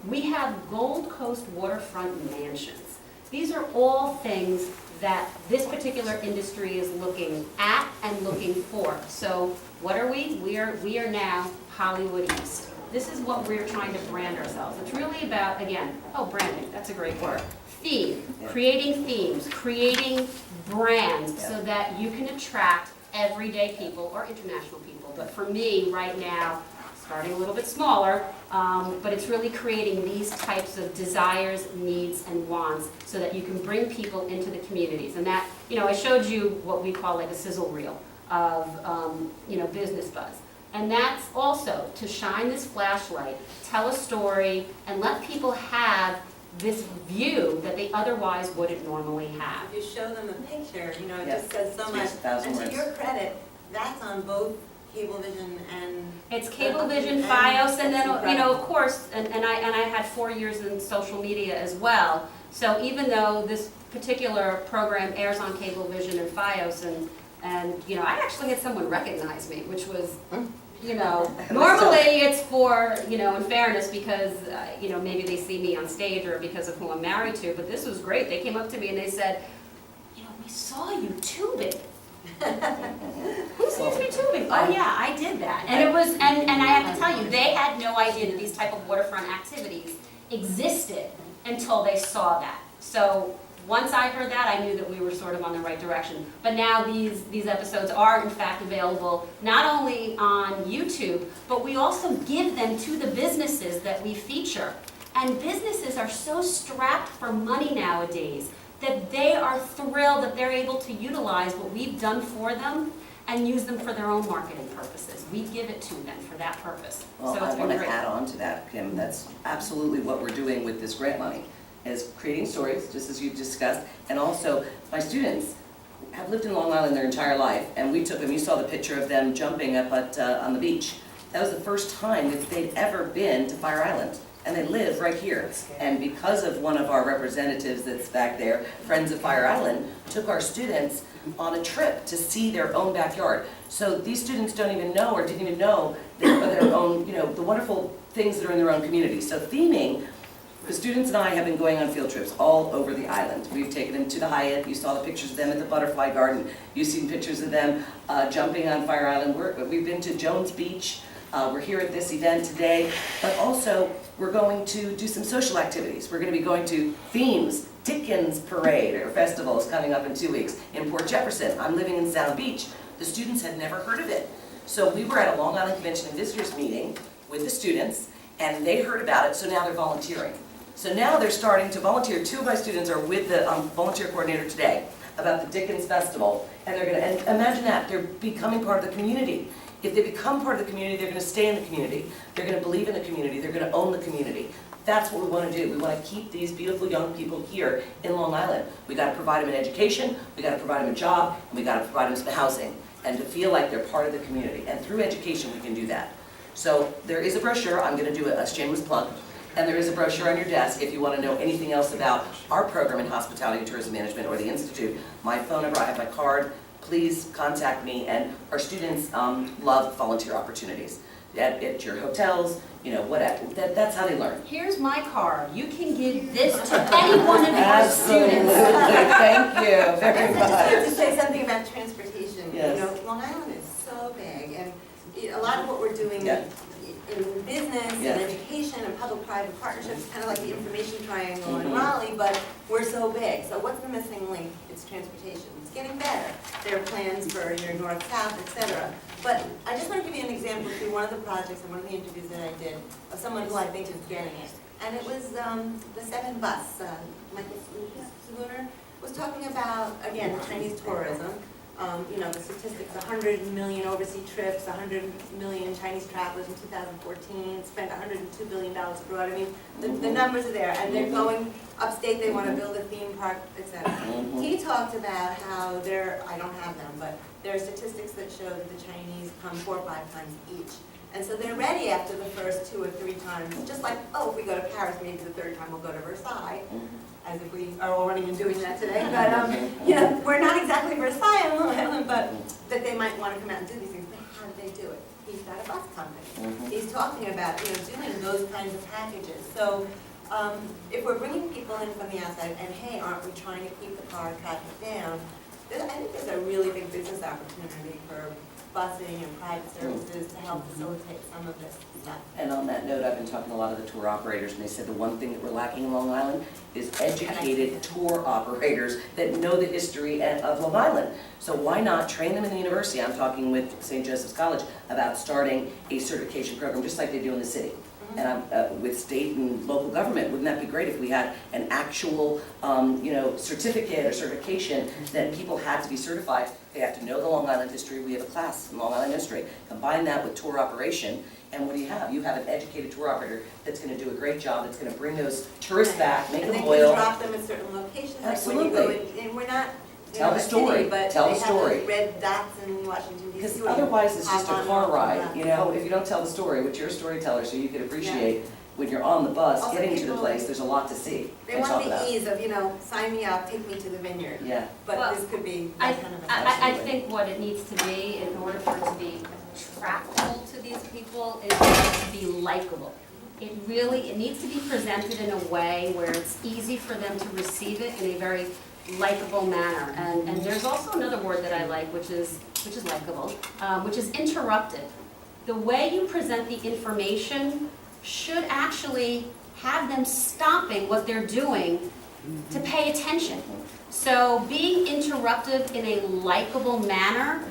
We have Gold Coast waterfront mansions. These are all things that this particular industry is looking at and looking for. So what are we? We are now Hollywood East. This is what we're trying to brand ourselves. It's really about, again, branding, that's a great word. Theme, creating themes, creating brands so that you can attract everyday people or international people. But for me, right now, starting a little bit smaller, but it's really creating these types of desires, needs, and wants so that you can bring people into the communities. And that, I showed you what we call like a sizzle reel of, business buzz. And that's also to shine this flashlight, tell a story, and let people have this view that they otherwise wouldn't normally have. If you show them a picture, it Yeah. just says so much. Speaks 1,000 And to words. your credit, that's on both Cablevision and... It's Cablevision, FiOS, and then, of course, and I had 4 years in social media as well. So even though this particular program airs on Cablevision and FiOS, and I actually had someone recognize me, which was, normally it's for, in fairness, because, maybe they see me on stage or because of who I'm married to, but this was great. They came up to me and they said, we saw you tubing. Who sees me tubing? Oh yeah, I did that. And it was, and I have to tell you, they had no idea that these type of waterfront activities existed until they saw that. So once I heard that, I knew that we were sort of on the right direction. But now these episodes are in fact available not only on YouTube, but we also give them to the businesses that we feature. And businesses are so strapped for money nowadays that they are thrilled that they're able to utilize what we've done for them and use them for their own marketing purposes. We give it to them for that purpose. Well, So I it's been want to great. add on to that, Kim. That's absolutely what we're doing with this grant money, is creating stories, just as you've discussed, and also my students have lived in Long Island their entire life, and we took them, you saw the picture of them jumping up on the beach. That was the first time that they'd ever been to Fire Island, and they live right here. And because of one of our representatives that's back there, Friends of Fire Island, took our students on a trip to see their own backyard. So these students don't even know or didn't even know their own, the wonderful things that are in their own community. So theming, the students and I have been going on field trips all over the island. We've taken them to the Hyatt. You saw the pictures of them at the Butterfly Garden. You've seen pictures of them jumping on Fire Island. We've been to Jones Beach. We're here at this event today. But also, we're going to do some social activities. We're going to be going to Themes, Dickens Parade or Festival is coming up in 2 weeks in Port Jefferson. I'm living in Sound Beach. The students had never heard of it. So we were at a Long Island Convention and Visitors meeting with the students, and they heard about it, so now they're volunteering. So now they're starting to volunteer. 2 of my students are with the volunteer coordinator today about the Dickens Festival, and they're gonna, and imagine that, they're becoming part of the community. If they become part of the community, they're gonna stay in the community. They're gonna believe in the community, they're gonna own the community. That's what we wanna do. We wanna keep these beautiful young people here in Long Island. We gotta provide them an education, we gotta provide them a job, and we gotta provide them some housing, and to feel like they're part of the community. And through education, we can do that. So there is a brochure, I'm gonna do a shameless plug, and there is a brochure on your desk if you want to know anything else about our program in hospitality and tourism management or the Institute. My phone number, I have my card, please contact me, and our students love volunteer opportunities at your hotels, you know, whatever. That's how they learn. Here's my card. You can give this to any one of your Absolutely, students. thank you very I just wanted to much. say something about transportation. Yes. You know, Long Island is so big, and a lot of what we're doing Yeah. in business Yeah. and education and public-private partnerships, kind of like the information triangle in Mhm. Raleigh, but we're so big. So what's the missing link? It's transportation. It's getting better. There are plans for your north-south, et cetera. But I just want to give you an example through one of the projects and one of the interviews that I did of someone who I think is getting it. And it was the 7 bus. Michael Spooner was talking about, again, Chinese tourism. You know, the statistics, 100 million overseas trips, 100 million Chinese travelers in 2014, spent $102 billion abroad. I mean, the numbers are there, and they're going upstate, they want to build a theme park, etc. He talked about how I don't have them, but there are statistics that show that the Chinese come 4 or 5 times each. And so they're ready after the first 2 or 3 times, just like, oh, if we go to Paris, maybe the 3rd time we'll go to Versailles. As if we are already doing that today, but you know, we're not exactly Versailles on Long Island, but that they might want to come out and do these things. But how do they do it? He's got a bus company. He's talking about doing those kinds of packages. So if we're bringing people in from the outside, and hey, aren't we trying to keep the car traffic down? I think there's a really big business opportunity for busing and private services to help facilitate some of this stuff. And on that note, I've been talking to a lot of the tour operators, and they said the one thing that we're lacking in Long Island is educated tour operators that know the history of Long Island. So why not train them in the university? I'm talking with St. Joseph's College about starting a certification program, just like they do in the city. And with state and local government, wouldn't that be great if we had an actual, certificate or certification that people had to be certified? They have to know the Long Island history. We have a class in Long Island history. Combine that with tour operation, and what do you have? You have an educated tour operator that's going to do a great job. That's going to bring those tourists back, make And them they loyal. can drop them at certain locations, like when you Absolutely. go in, and we're not, Tell the a story. city, but Tell the they have story. those red dots in Washington DC. Because where you otherwise, it's just a hop on car and off ride, the you bus. know? If you don't tell the story, which you're a storyteller, so you can appreciate when you're on the bus, Also, getting to the people- place, there's a lot to see They and talk want about. the ease of, sign me up, take me to the vineyard. Yeah. But Well, this could be I, that kind of a. I Absolutely. think what it needs to be, in order for it to be attractable to these people, is it needs to be likable. It needs to be presented in a way where it's easy for them to receive it in a very likable manner. And there's also another word that I like, which is likable, which is interrupted. The way you present the information should actually have them stopping what they're doing to pay attention. So being interruptive in a likable manner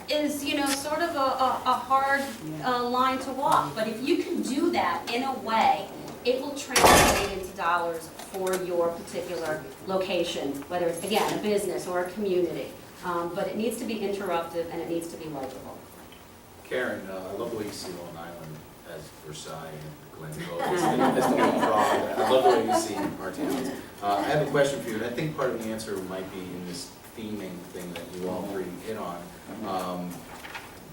is, sort of a hard line to walk. But if you can do that in a way, it will translate into dollars for your particular location, whether it's, again, a business or a community. But it needs to be interruptive and it needs to be likable. Karen, I love the way you see Long Island as Versailles and Glencoe, as the new Prague. I love the way you see our towns. I have a question for you, and I think part of the answer might be in this theming thing that you all three hit on.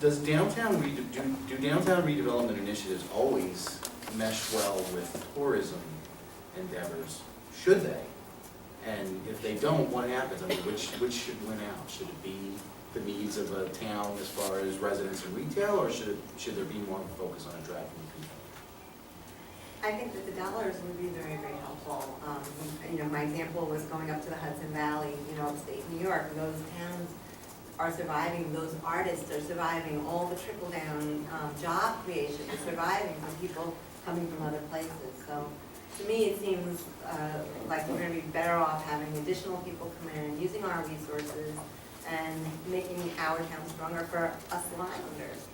Do downtown redevelopment initiatives always mesh well with tourism endeavors? Should they? And if they don't, what happens? I mean, which should win out? Should it be the needs of a town as far as residents and retail, or should there be more of a focus on attracting people? I think that the dollars would be very, very helpful. My example was going up to the Hudson Valley, upstate New York. Those towns are surviving, those artists are surviving, all the trickle-down job creation is surviving from people coming from other places. So to me, it seems like we're going to be better off having additional people come in, using our resources, and making our town stronger for us Long Islanders.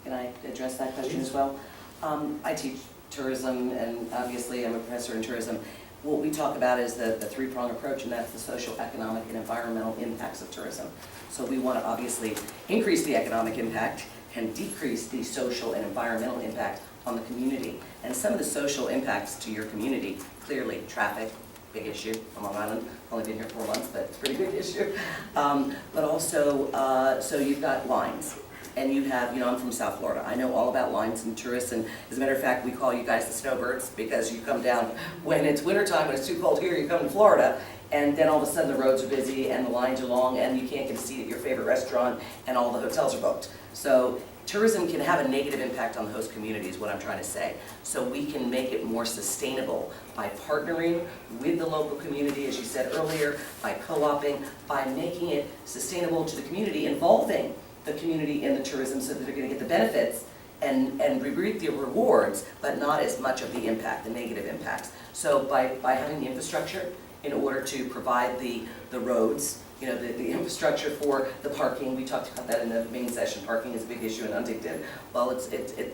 Can I address that question as well? I teach tourism, and obviously I'm a professor in tourism, what we talk about is the three-pronged approach, and that's the social, economic, and environmental impacts of tourism. So we want to obviously increase the economic impact and decrease the social and environmental impact on the community. And some of the social impacts to your community, clearly traffic, big issue on Long Island. Only been here 4 months, but it's a pretty big issue. But also, so you've got lines. And you have, I'm from South Florida. I know all about lines and tourists, and as a matter of fact, we call you guys the snowbirds because you come down when it's wintertime, when it's too cold here, you come to Florida, and then all of a sudden the roads are busy and the lines are long and you can't get a seat at your favorite restaurant and all the hotels are booked. So tourism can have a negative impact on the host community is what I'm trying to say. So we can make it more sustainable by partnering with the local community, as you said earlier, by co-oping, by making it sustainable to the community, involving the community in the tourism so that they're going to get the benefits and reap the rewards, but not as much of the impact, the negative impacts. So by having the infrastructure in order to provide the roads, the infrastructure for the parking, we talked about that in the main session, parking is a big issue in Huntington. Well,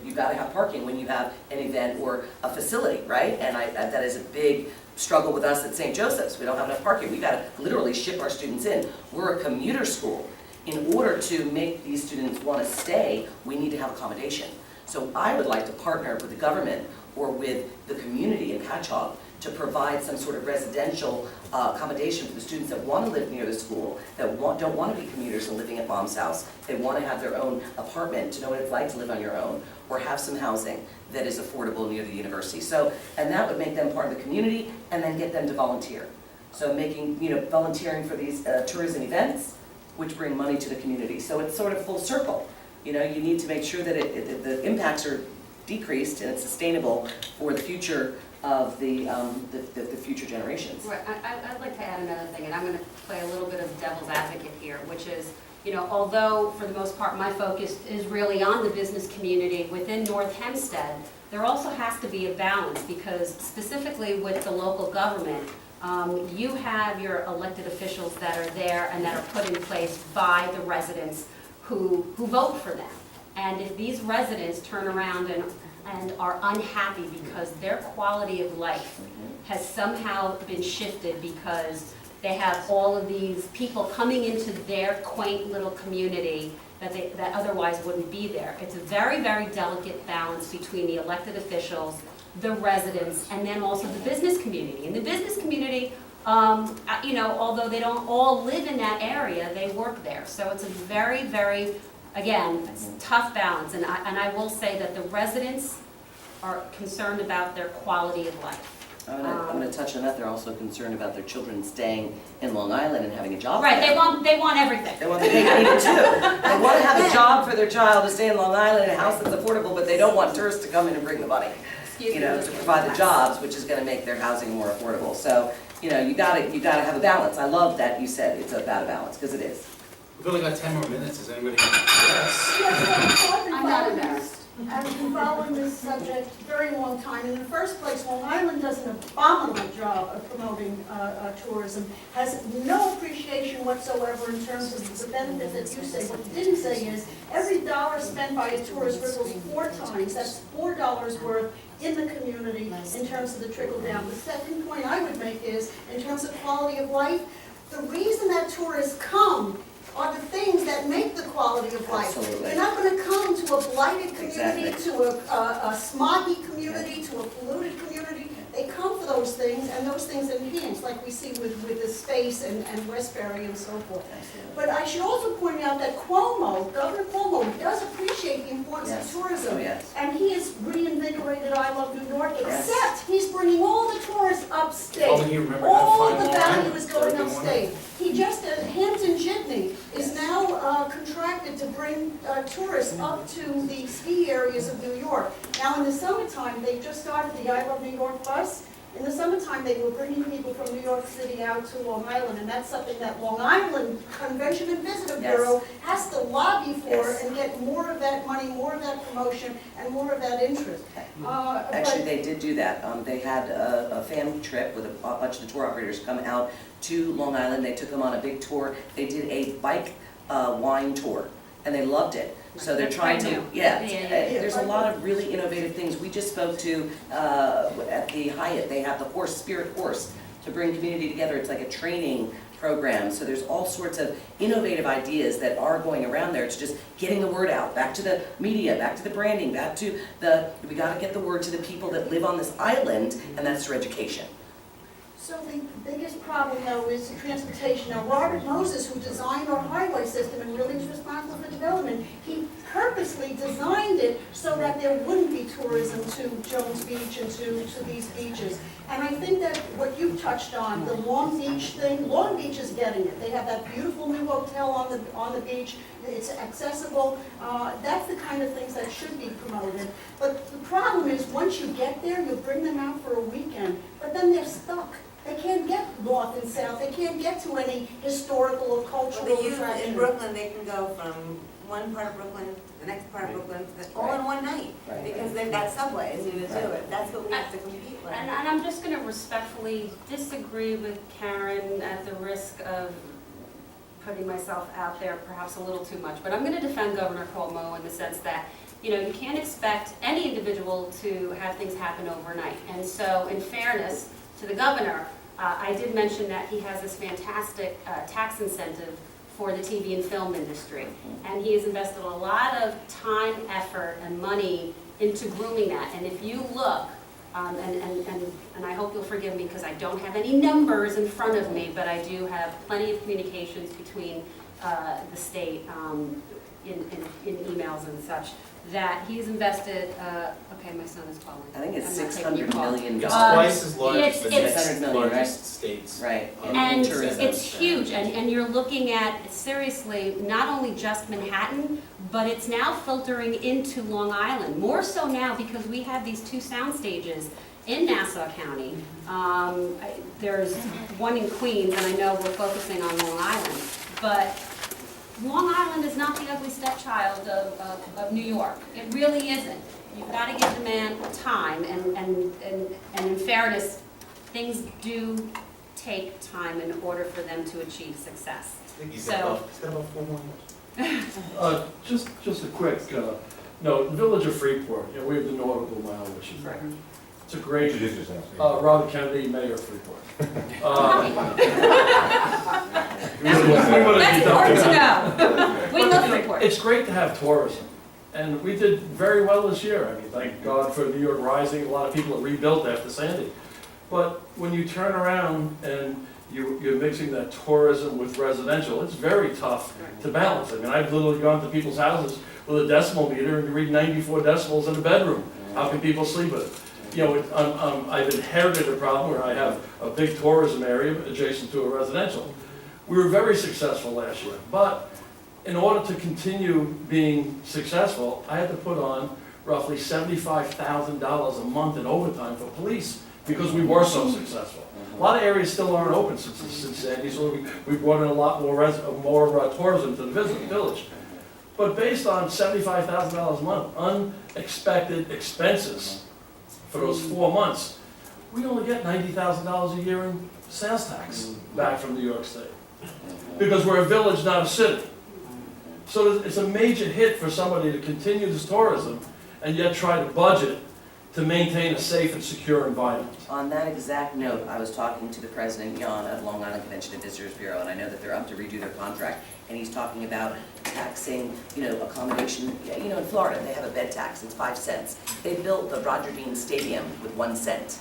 you got to have parking when you have an event or a facility, right? And that is a big struggle with us at St. Joseph's. We don't have enough parking. We got to literally ship our students in. We're a commuter school. In order to make these students want to stay, we need to have accommodation. So I would like to partner with the government or with the community in Patchogue to provide some sort of residential accommodation for the students that want to live near the school, that don't want to be commuters and living at mom's house. They want to have their own apartment to know what it's like to live on your own, or have some housing that is affordable near the university. So, and that would make them part of the community and then get them to volunteer. So making, volunteering for these tourism events, which bring money to the community. So it's sort of full circle. You need to make sure that the impacts are decreased and it's sustainable for the future of the future generations. Right, I'd like to add another thing, and I'm going to play a little bit of devil's advocate here, which is, although for the most part my focus is really on the business community within North Hempstead, there also has to be a balance, because specifically with the local government, you have your elected officials that are there and that are put in place by the residents who vote for them. And if these residents turn around and are unhappy because their quality of life has somehow been shifted because they have all of these people coming into their quaint little community that otherwise wouldn't be there. It's a very, very delicate balance between the elected officials, the residents, and then also the business community. And the business community, although they don't all live in that area, they work there. So it's a very, very, again, it's a tough balance. And I will say that the residents are concerned about their quality of life. I'm going to touch on that. They're also concerned about their children staying in Long Island and having a job. Right, they want everything. They want the cake and eat it too. They want to have a job for their child to stay in Long Island in a house that's affordable, but they don't want tourists to come in and bring the money. To provide the jobs, which is going to make their housing more affordable. So, you gotta have a balance. I love that you said it's about a balance, because it is. We've only got 10 more minutes. Is anybody? Yes. I'm not embarrassed. I've been following this subject a very long time. In the first place, Long Island does an abominable job of promoting tourism, has no appreciation whatsoever in terms of the benefit that you say. What you didn't say is every dollar spent by a tourist ripples 4 times. That's $4 worth in the community in terms of the trickle down. The second point I would make is, in terms of quality of life, the reason that tourists come are the things that make the quality of life. Absolutely. They're not going to come to a blighted community, Exactly. to a smoggy community, to a polluted community. They come for those things, and those things enhance, like we see with the space and Westbury and so forth. Absolutely. But I should also point out that Governor Cuomo does appreciate the importance Yes. of tourism. Oh, yes. And he has reinvigorated I Love New York, Yes. except he's bringing all the tourists upstate. Only you remember how to All find the Long value Island. is going Very good upstate. He just, Hampton Jitney is Yes. now contracted to bring tourists up to the ski areas of New York. Now, in the summertime, they just started the I Love New York bus. In the summertime, they were bringing people from New York City out to Long Island, and that's something that Long Island Convention and Visitor Yes. Bureau has to lobby for Yes. and get more of that money, more of that promotion, and more of that interest. Actually, they did do that. They had a family trip with a bunch of the tour operators come out to Long Island. They took them on a big tour. They did a bike wine tour. and they loved it. So they're That's trying brand to, new. yeah, Yeah. there's a lot of really innovative things. We just spoke to, at the Hyatt, they have the horse, Spirit Horse, to bring community together. It's like a training program. So there's all sorts of innovative ideas that are going around there. It's just getting the word out, back to the media, back to the branding, back to we gotta get the word to the people that live on this island, and that's through education. So the biggest problem though is the transportation. Now Robert Moses, who designed our highway system and really was responsible for development, he purposely designed it so that there wouldn't be tourism to Jones Beach and to these beaches. And I think that what you touched on, the Long Beach thing, Long Beach is getting it. They have that beautiful new hotel on the beach. It's accessible. That's the kind of things that should be promoted. But the problem is, once you get there, you'll bring them out for a weekend, but then they're stuck. They can't get north and south. They can't get to any historical or cultural Well, they use, attraction. in Brooklyn, they can go from one part of Brooklyn to the next part of Brooklyn, all in one night. Right. Because they've got subways, to do it. That's what we have to compete with. And I'm just going to respectfully disagree with Karen at the risk of putting myself out there perhaps a little too much. But I'm going to defend Governor Cuomo in the sense that, you know, you can't expect any individual to have things happen overnight. And so in fairness to the governor, I did mention that he has this fantastic tax incentive for the TV and film industry. And he has invested a lot of time, effort, and money into grooming that. And if you look, and I hope you'll forgive me because I don't have any numbers in front of me, but I do have plenty of communications between the state in emails and such, that he's invested, okay, my son is calling. I think it's I'm not taking your $600 call. million. It's twice as large as the it's- next 600 million, right? largest states. Right. And tourism. it's huge, and you're looking at, seriously, not only just Manhattan, but it's now filtering into Long Island, more so now because we have these two sound stages in Nassau County. There's one in Queens, and I know we're focusing on Long Island, but Long Island is not the ugly stepchild of New York. It really isn't. You've got to give the man time, and in fairness, things do take time in order for them to achieve success. I think he's So- got about 4 more years. Just a quick, no, the village of Freeport, you know, we have the nautical mile, which is, it's a great, Introduce yourself. Robert Kennedy, Mayor of Freeport. That's important to know. We love Freeport. It's great to have tourism, and we did very well this year. I mean, thank God for New York Rising, a lot of people have rebuilt after Sandy. But when you turn around and you're mixing that tourism with residential, it's very tough to balance. I mean, I've literally gone to people's houses with a decimal meter and you read 94 decibels in a bedroom. How can people sleep with it? You know, I've inherited a problem where I have a big tourism area adjacent to a residential. We were very successful last year, but in order to continue being successful, I had to put on roughly $75,000 a month in overtime for police because we were so successful. A lot of areas still aren't open since Sandy, so we brought in a lot more tourism to the village. But based on $75,000 a month, unexpected expenses for those 4 months, we only get $90,000 a year in sales tax back from New York State. Because we're a village, not a city. So it's a major hit for somebody to continue this tourism and yet try to budget to maintain a safe and secure environment. On that exact note, I was talking to the president, Jan, of Long Island Convention and Visitors Bureau, and I know that they're up to redo their contract, and he's talking about taxing, accommodation. In Florida, they have a bed tax, it's 5 cents. They built the Roger Dean Stadium with 1 cent.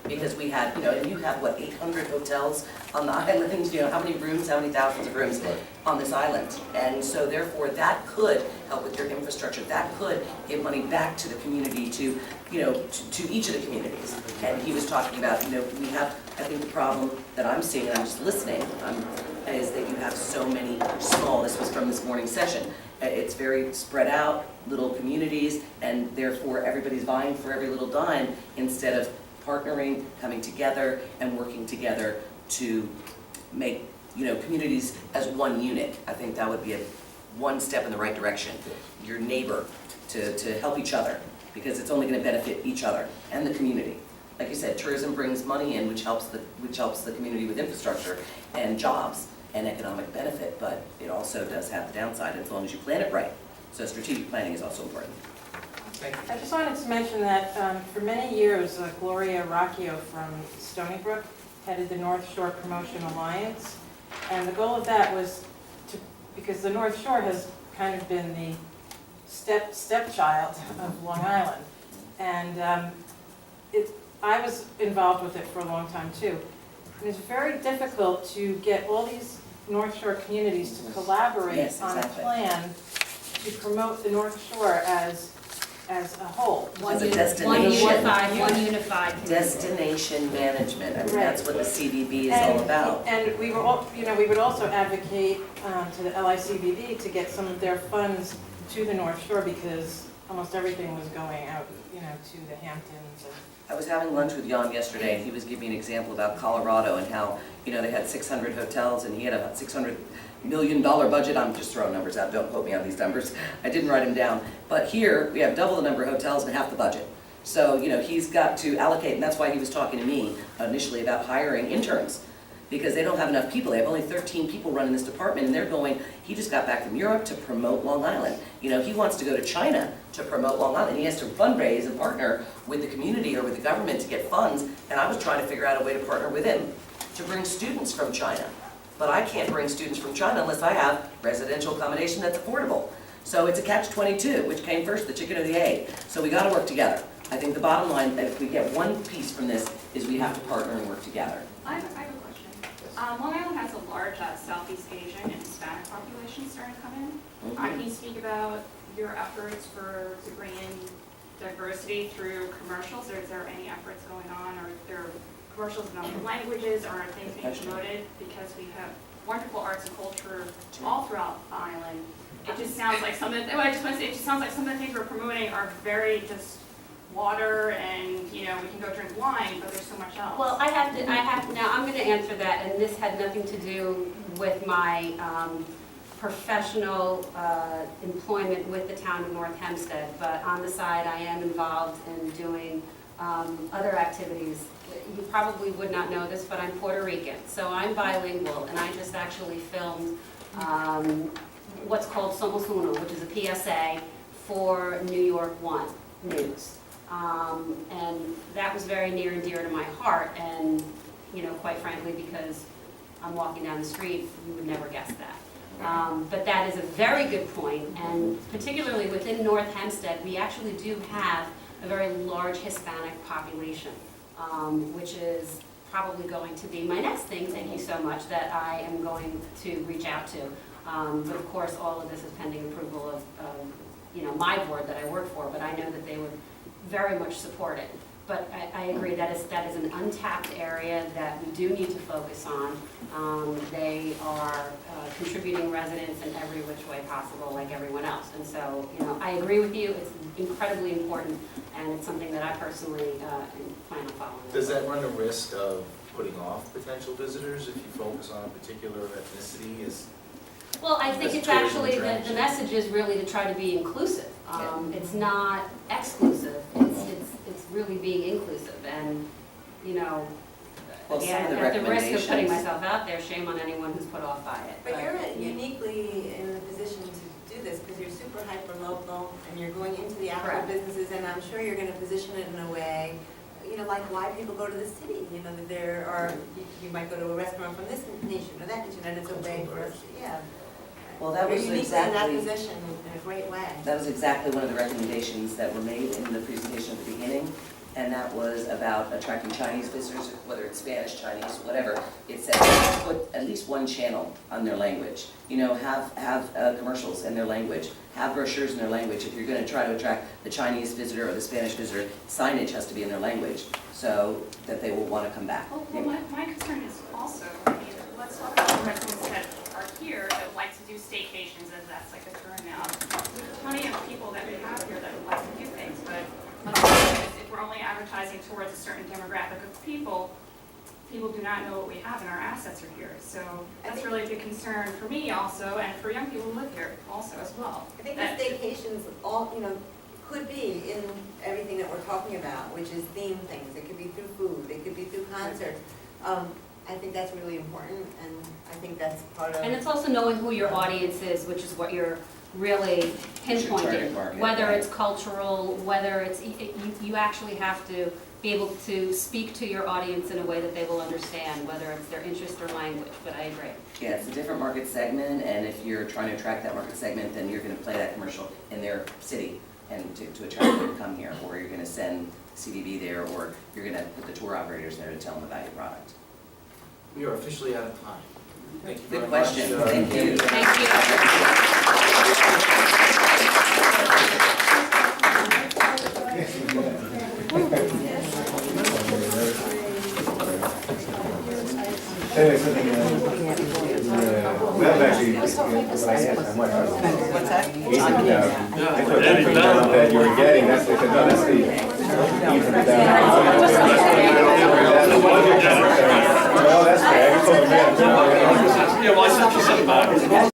Because we had, and you have, 800 hotels on the island, how many rooms, how many thousands of rooms on this island? And so therefore, that could help with your infrastructure, that could give money back to the community, to each of the communities. And he was talking about, we have, I think the problem that I'm seeing, and I'm just listening, is that you have so many small, this was from this morning's session, it's very spread out, little communities, and therefore everybody's vying for every little dime instead of partnering, coming together, and working together to make, communities as one unit. I think that would be one step in the right direction. Your neighbor, to help each other, because it's only going to benefit each other and the community. Like you said, tourism brings money in, which helps the community with infrastructure and jobs. an economic benefit, but it also does have the downside as long as you plan it right. So strategic planning is also important. Thank you. I just wanted to mention that for many years, Gloria Rocchio from Stony Brook headed the North Shore Promotion Alliance. And the goal of that was to, because the North Shore has kind of been the stepchild of Long Island. And I was involved with it for a long time too. And it's very difficult to get all these North Shore communities to collaborate Yes, on a exactly. plan to promote the North Shore as a whole. As a One destination. unified community. Destination management, I mean, Right. that's what the CVB is all about. And we were, we would also advocate to the LICVB to get some of their funds to the North Shore because almost everything was going out, to the Hamptons and. I was having lunch with Jan yesterday, and he was giving me an example about Colorado and how, they had 600 hotels, and he had a $600 million budget. I'm just throwing numbers out, don't quote me on these numbers. I didn't write them down. But here, we have double the number of hotels and half the budget. So, he's got to allocate, and that's why he was talking to me initially about hiring interns, because they don't have enough people. They have only 13 people running this department, and they're going, he just got back from Europe to promote Long Island. He wants to go to China to promote Long Island. He has to fundraise and partner with the community or with the government to get funds, and I was trying to figure out a way to partner with him to bring students from China. But I can't bring students from China unless I have residential accommodation that's affordable. So it's a catch-22, which came first, the chicken or the egg. So we gotta work together. I think the bottom line, if we get one piece from this, is we have to partner and work together. I have a question. Long Island has a large Southeast Asian and Hispanic population starting to come in. Can you speak about your efforts to bring in diversity through commercials? Or is there any efforts going on, or there are commercials in other languages, or are things being promoted? Because we have wonderful arts and culture all throughout the island. It just sounds like some of the, I just want to say, it just sounds like some of the things we're promoting are very just water and, we can go drink wine, but there's so much else. Well, now I'm going to answer that, and this had nothing to do with my professional employment with the town of North Hempstead, but on the side, I am involved in doing other activities. You probably would not know this, but I'm Puerto Rican, so I'm bilingual, and I just actually filmed what's called Somos Uno, which is a PSA for New York One News. And that was very near and dear to my heart, and quite frankly, because I'm walking down the street, you would never guess that. But that is a very good point, and particularly within North Hempstead, we actually do have a very large Hispanic population, which is probably going to be my next thing, thank you so much, that I am going to reach out to. But of course, all of this is pending approval of my board that I work for, but I know that they would very much support it. But I agree, that is an untapped area that we do need to focus on. They are contributing residents in every which way possible, like everyone else. And so, I agree with you, it's incredibly important, and it's something that I personally plan on following. Does that run the risk of putting off potential visitors if you focus on a particular ethnicity? Well, I think As it's tourism actually, trends. the message is really to try to be inclusive. It's not exclusive, it's really being inclusive, and, Well, some again, of the at the risk of putting recommendations- myself out there, shame on anyone who's put off by it. But you're uniquely in a position to do this because you're super hyper local and you're going into the actual Correct. businesses, and I'm sure you're going to position it in a way, like why people go to the city. That there are, you might go to a restaurant from this nation or that nation, and it's a way for us to, yeah. Well, that was You're uniquely in that exactly, position in a great way. that was exactly one of the recommendations that were made in the presentation at the beginning, and that was about attracting Chinese visitors, whether it's Spanish, Chinese, whatever. It said put at least one channel on their language. Have commercials in their language, have brochures in their language. If you're going to try to attract the Chinese visitor or the Spanish visitor, signage has to be in their language so that they will want to come back. Well, my concern is also, let's talk about the residents that are here that like to do staycations, as that's like a term now. There's plenty of people that we have here that would like to do things, but if we're only advertising towards a certain demographic of people do not know what we have, and our assets are here. So that's really a big concern for me also, and for young people who live here also as well. I think the staycations all, could be in everything that we're talking about, which is theme things. It could be through food, it could be through concerts. I think that's really important, and I think that's part of. And it's also knowing who your audience is, which is what you're really pinpointing. target market, Whether right. it's cultural, whether it's, you actually have to be able to speak to your audience in a way that they will understand, whether it's their interest or language, but I agree. Yeah, it's a different market segment, and if you're trying to attract that market segment, then you're gonna play that commercial in their city and to attract them to come here, or you're gonna send CDB there, or you're gonna put the tour operators there to tell them about your product. We are officially out of time. Thank you Good very question. much. Thank you. Thank That actually, what I asked, how much I was. What's that? 80,000. I thought that was the amount that you were getting, that's, I said, no, that's the. Well, that's fair. I just told him, yeah. Yeah, well, I sent you some back.